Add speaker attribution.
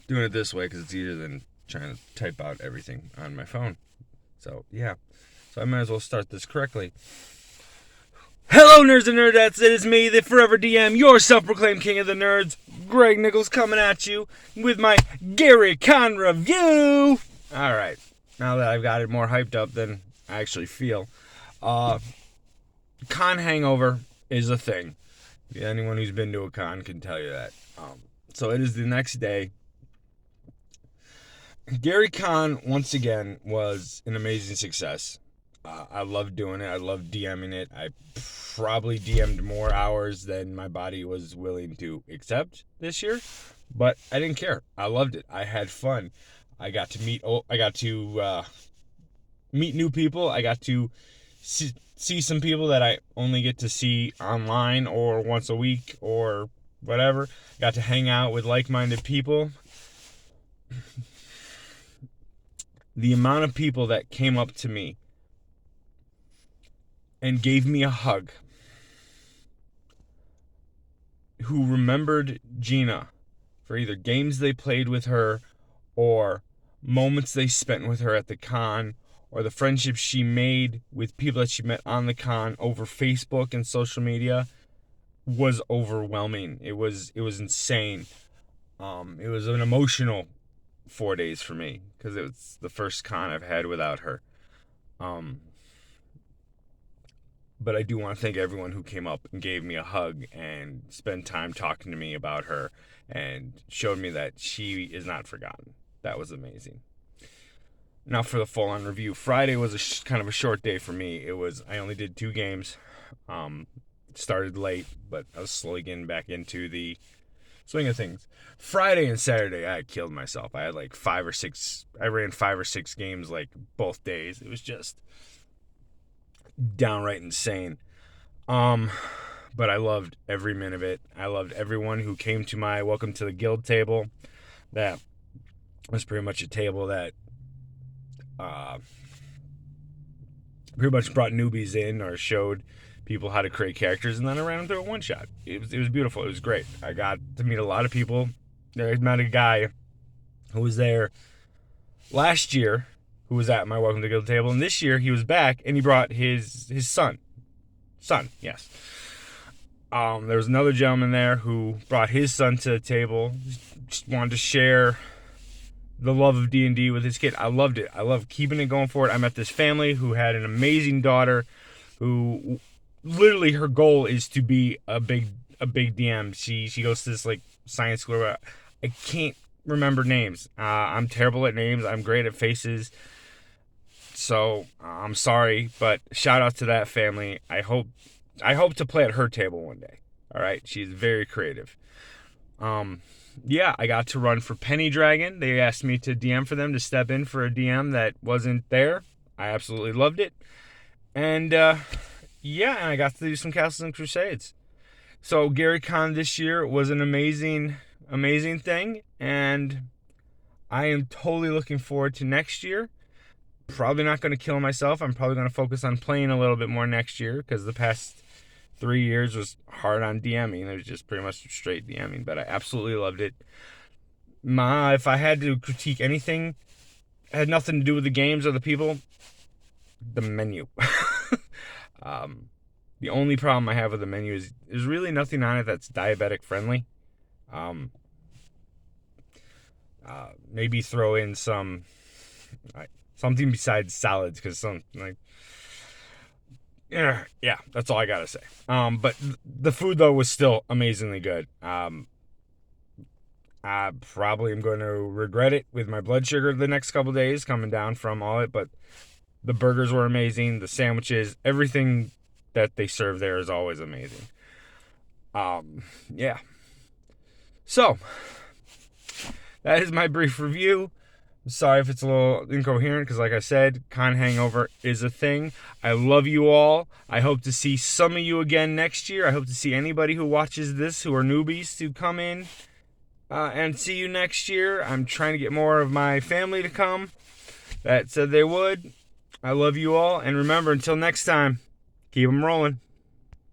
Speaker 1: doing it this way because it's easier than trying to type out everything on my phone. So, yeah. So I might as well start this correctly. Hello, nerds and nerdettes. It is me, the Forever DM, your self-proclaimed king of the nerds, Greg Nichols, coming at you with my GaryCon review. All right. Now that I've got it more hyped up than I actually feel, con hangover is a thing. Anyone who's been to a con can tell you that. So it is the next day. GaryCon, once again, was an amazing success. I loved doing it. I loved DMing it. I probably DM'd more hours than my body was willing to accept this year, but I didn't care. I loved it. I had fun. I got to meet new people. I got to see some people that I only get to see online or once a week or whatever. Got to hang out with like-minded people. The amount of people that came up to me and gave me a hug, who remembered Gina for either games they played with her or moments they spent with her at the con, or the friendships she made with people that she met on the con over Facebook and social media, was overwhelming. It was insane. It was an emotional 4 days for me because it was the first con I've had without her. But I do want to thank everyone who came up and gave me a hug and spent time talking to me about her and showed me that she is not forgotten. That was amazing. Now for the full-on review. Friday was kind of a short day for me. I only did 2 games. Started late, but I was slowly getting back into the swing of things. Friday and Saturday, I killed myself. I had like 5 or 6. I ran 5 or 6 games like both days. It was just downright insane. But I loved every minute of it. I loved everyone who came to my Welcome to the Guild table. That was pretty much a table that pretty much brought newbies in or showed people how to create characters, and then I ran them through a one-shot. It was beautiful. It was great. I got to meet a lot of people. I met a guy who was there last year who was at my Welcome to the Guild table, and this year he was back, and he brought his son. Yes. There was another gentleman there who brought his son to the table, just wanted to share the love of D&D with his kid. I loved it. I loved keeping it going forward. I met this family who had an amazing daughter who literally her goal is to be a big DM. She goes to this like science school. I can't remember names. I'm terrible at names. I'm great at faces. So I'm sorry, but shout out to that family. I hope to play at her table one day. All right, she's very creative. Yeah, I got to run for Penny Dragon. They asked me to DM for them, to step in for a DM that wasn't there. I absolutely loved it. And yeah, and I got to do some Castles and Crusades. So GaryCon this year was an amazing thing, and I am totally looking forward to next year. Probably not going to kill myself. I'm probably going to focus on playing a little bit more next year because the past 3 years was hard on DMing. It was just pretty much straight DMing, but I absolutely loved it. If I had to critique anything, it had nothing to do with the games or the people. The menu. The only problem I have with the menu is there's really nothing on it that's diabetic friendly. Maybe throw in something besides salads, because yeah, that's all I gotta say. But the food though was still amazingly good. I probably am going to regret it with my blood sugar the next couple days coming down from all it, but the burgers were amazing, the sandwiches, everything that they serve there is always amazing. Yeah. So that is my brief review. I'm sorry if it's a little incoherent because, like I said, con hangover is a thing. I love you all. I hope to see some of you again next year. I hope to see anybody who watches this who are newbies to come in and see you next year. I'm trying to get more of my family to come that said they would. I love you all. And remember, until next time, keep them rolling.